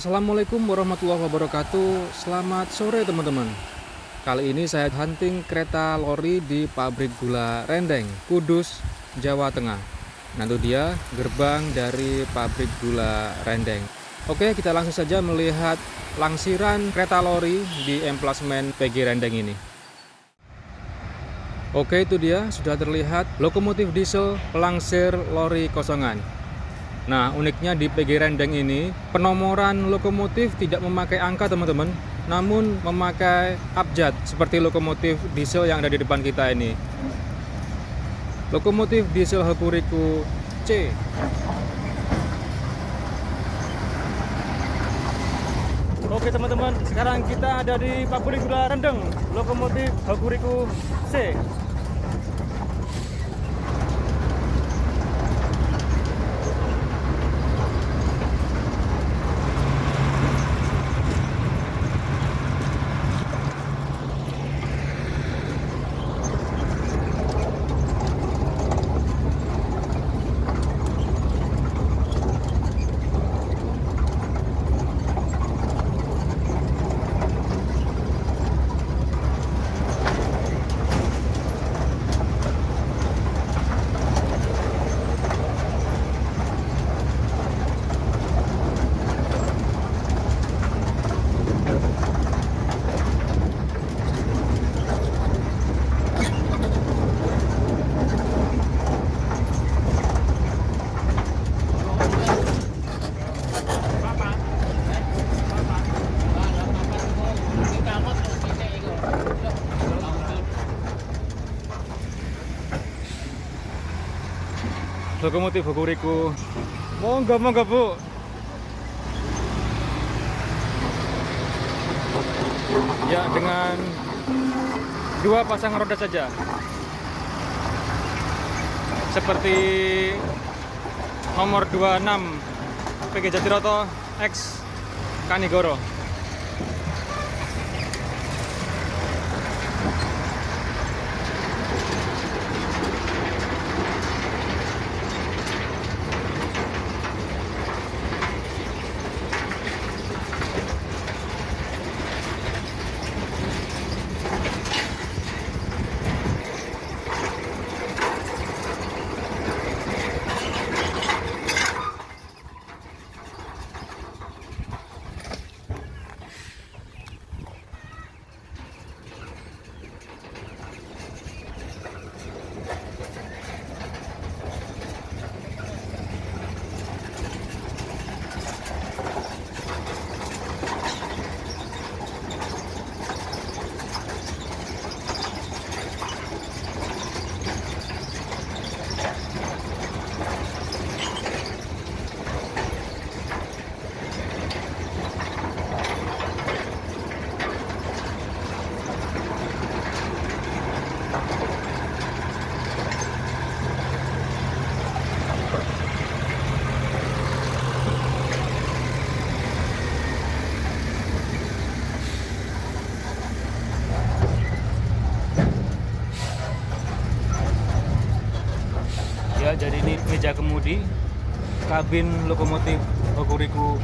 Assalamualaikum warahmatullahi wabarakatuh. Selamat sore teman-teman. Kali ini saya hunting kereta lori di pabrik gula Rendeng, Kudus, Jawa Tengah. Nah itu dia gerbang dari pabrik gula Rendeng. Oke, kita langsung saja melihat langsiran kereta lori di emplasmen PG Rendeng ini. Oke, itu dia sudah terlihat lokomotif diesel pelangsir lori kosongan. Nah, uniknya di PG Rendeng ini, penomoran lokomotif tidak memakai angka teman-teman, namun memakai abjad seperti lokomotif diesel yang ada di depan kita ini. Lokomotif diesel Hokuriku C. Oke teman-teman, sekarang kita ada di pabrik gula Rendeng, lokomotif Hokuriku C. Lokomotif Hokuriku. Monggo Bu. Ya, dengan dua pasang roda saja. Seperti nomor 26 PG Jatiroto X Kanigoro. Ya, jadi ini meja kemudi kabin lokomotif Hokuriku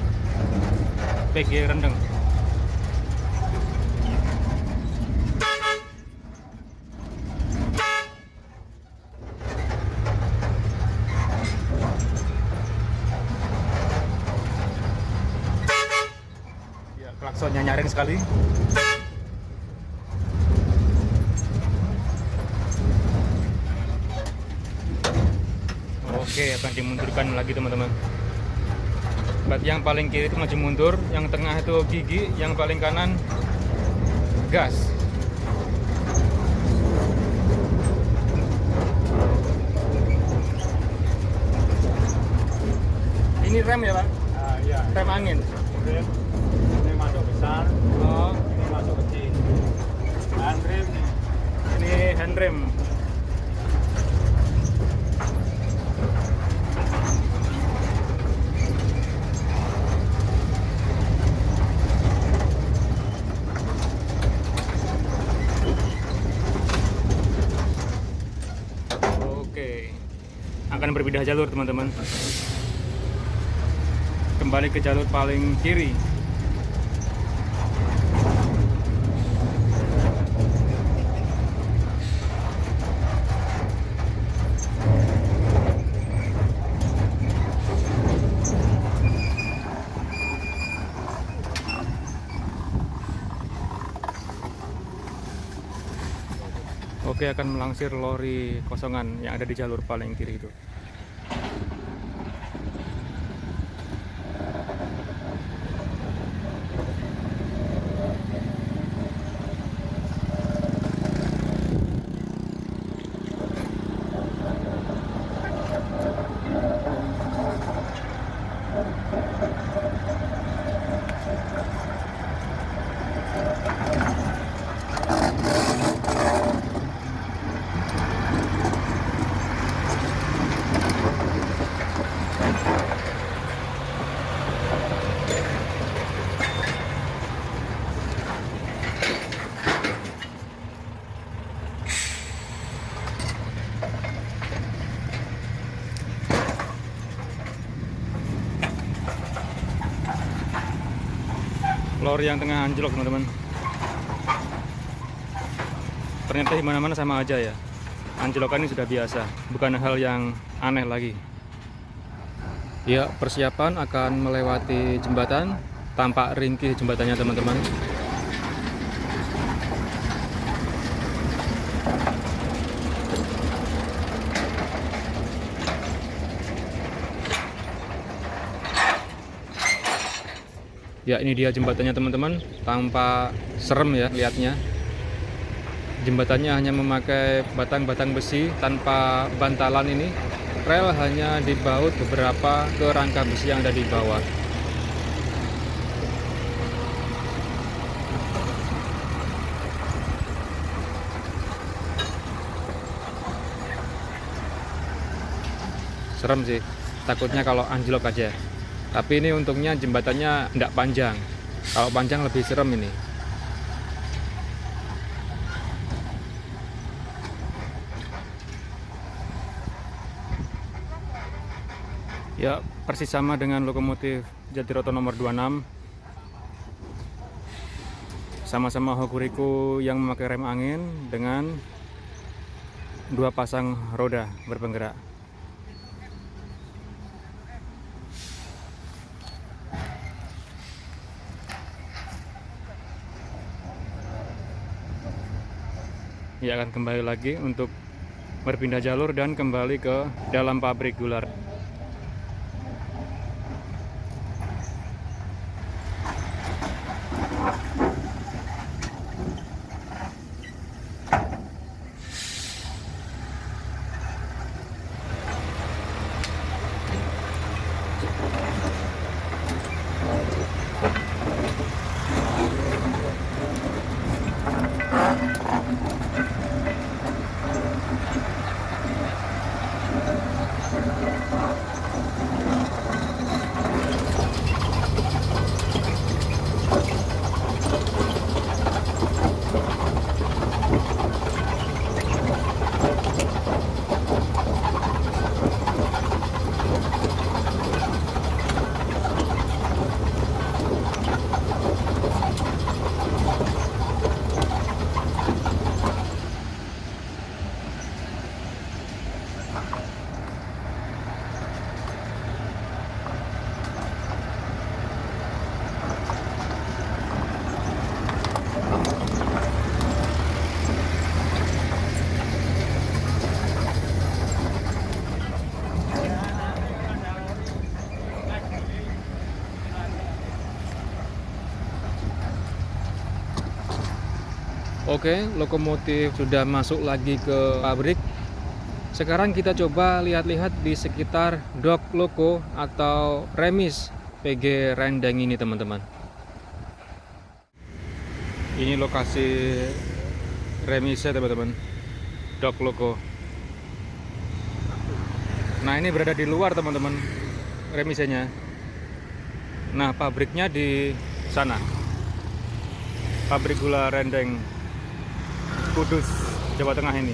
PG Rendeng. Ya, klaksonnya nyaring sekali. Oke, akan dimundurkan lagi teman-teman. Yang paling kiri itu maju mundur, yang tengah itu gigi, yang paling kanan gas. Ini rem ya Pak? Iya. Rem angin. Rem. Ini masuk besar. Oh, Ini masuk kecil. Handrem. ini handrem. Oke, akan berpindah jalur teman-teman. kembali ke jalur paling kiri. Oke, akan melangsir lori kosongan yang ada di jalur paling kiri itu. Lori yang tengah anjlok, teman-teman. Ternyata di mana-mana sama aja ya. Anjlokan ini sudah biasa, bukan hal yang aneh lagi. Ya, persiapan akan melewati jembatan. Tampak ringkih jembatannya, teman-teman. Ya, ini dia jembatannya, teman-teman. Tampak serem ya lihatnya. Jembatannya hanya memakai batang-batang besi tanpa bantalan ini. Rel hanya dibaut beberapa ke rangka besi yang ada di bawah. Serem sih, takutnya kalau anjlok aja. Tapi ini untungnya jembatannya tidak panjang. Kalau panjang lebih serem ini. Ya, persis sama dengan lokomotif Jatiroto nomor 26. Sama-sama Hokuriku yang memakai rem angin dengan 2 pasang roda berpenggerak. Ya, akan kembali lagi untuk berpindah jalur dan kembali ke dalam pabrik gula. Oke, lokomotif sudah masuk lagi ke pabrik. Sekarang kita coba lihat-lihat di sekitar dok loko atau remis PG Rendeng ini, teman-teman. Ini lokasi remisnya, teman-teman. Dok loko. Nah, ini berada di luar, teman-teman, remisnya. Nah, pabriknya di sana. Pabrik gula Rendeng Kudus, Jawa Tengah ini.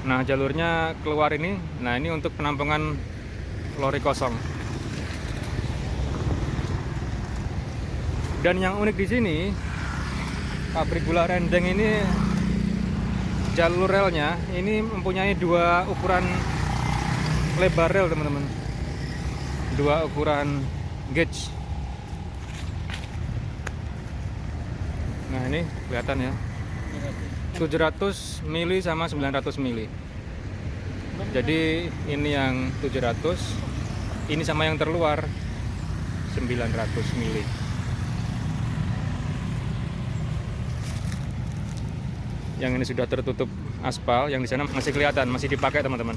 Nah, jalurnya keluar ini. Nah, ini untuk penampungan lori kosong. Dan yang unik di sini, pabrik gula Rendeng ini jalur relnya ini mempunyai dua ukuran lebar rel, teman-teman. Dua ukuran gauge. Nah, ini kelihatan ya. 700 mili sama 900 mili. Jadi ini yang 700, ini sama yang terluar 900 mili. Yang ini sudah tertutup aspal, yang di sana masih kelihatan, masih dipakai, teman-teman.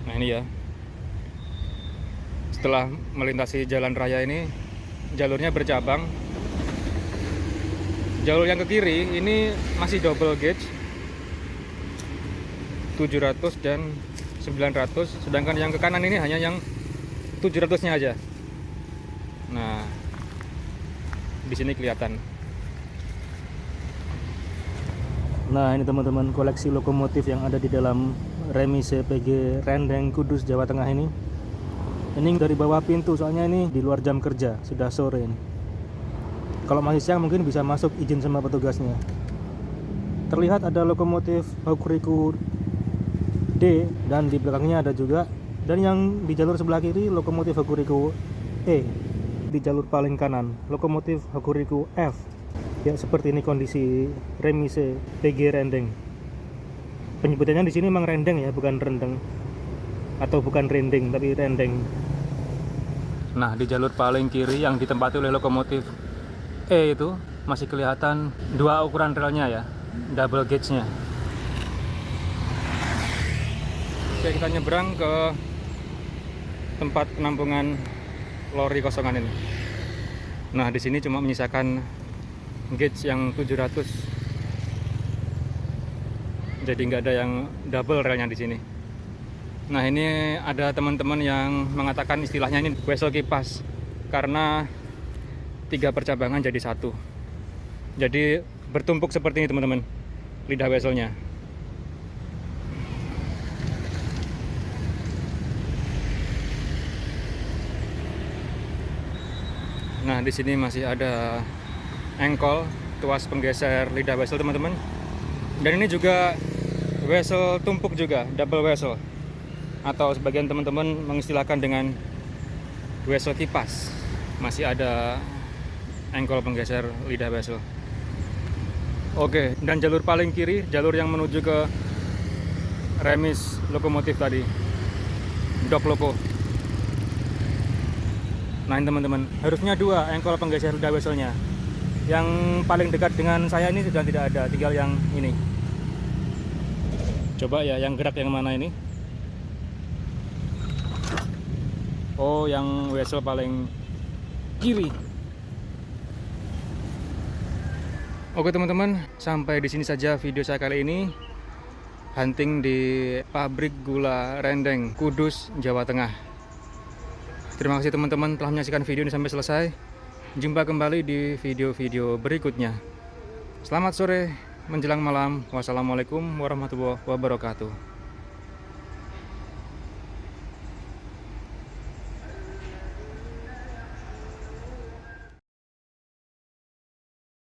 Nah, ini ya. Setelah melintasi jalan raya ini, jalurnya bercabang. Jalur yang ke kiri ini masih double gauge 700 dan 900, sedangkan yang ke kanan ini hanya yang 700-nya aja. Nah, di sini kelihatan. Nah, ini teman-teman, koleksi lokomotif yang ada di dalam remise PG Rendeng Kudus, Jawa Tengah ini. Ini dari bawah pintu, soalnya ini di luar jam kerja, sudah sore ini. Kalau masih siang mungkin bisa masuk, izin sama petugasnya. Terlihat ada lokomotif Hokuriku D, dan di belakangnya ada juga. Dan yang di jalur sebelah kiri lokomotif Hokuriku E. Di jalur paling kanan lokomotif Hokuriku F. Ya, seperti ini kondisi remise PG Rendeng. Penyebutannya di sini memang Rendeng ya, bukan Rendeng. Atau bukan Rendeng, tapi Rendeng. Nah, di jalur paling kiri yang ditempati oleh lokomotif E itu masih kelihatan dua ukuran relnya ya, double gauge-nya. Oke, kita nyebrang ke tempat penampungan lori kosongan ini. Nah, di sini cuma menyisakan gauge yang 700. Jadi nggak ada yang double relnya di sini. Nah, ini ada teman-teman yang mengatakan istilahnya ini wesel kipas, karena 3 percabangan jadi satu. Jadi bertumpuk seperti ini, teman-teman, lidah weselnya. Nah, di sini masih ada engkol, tuas penggeser lidah wesel, teman-teman. Dan ini juga wesel tumpuk juga, double wesel. Atau sebagian teman-teman mengistilahkan dengan wesel kipas. Masih ada engkol penggeser lidah wesel. Oke, dan jalur paling kiri, jalur yang menuju ke remis lokomotif tadi, dok loko. Nah, ini teman-teman, harusnya 2 engkol penggeser lidah weselnya. Yang paling dekat dengan saya ini sudah tidak ada, tinggal yang ini. Coba ya, yang gerak yang mana ini? Oh, yang wesel paling kiri. Oke teman-teman, sampai di sini saja video saya kali ini. Hunting di pabrik gula Rendeng, Kudus, Jawa Tengah. Terima kasih teman-teman telah menyaksikan video ini sampai selesai. Jumpa kembali di video-video berikutnya. Selamat sore menjelang malam. Wassalamualaikum warahmatullahi wabarakatuh.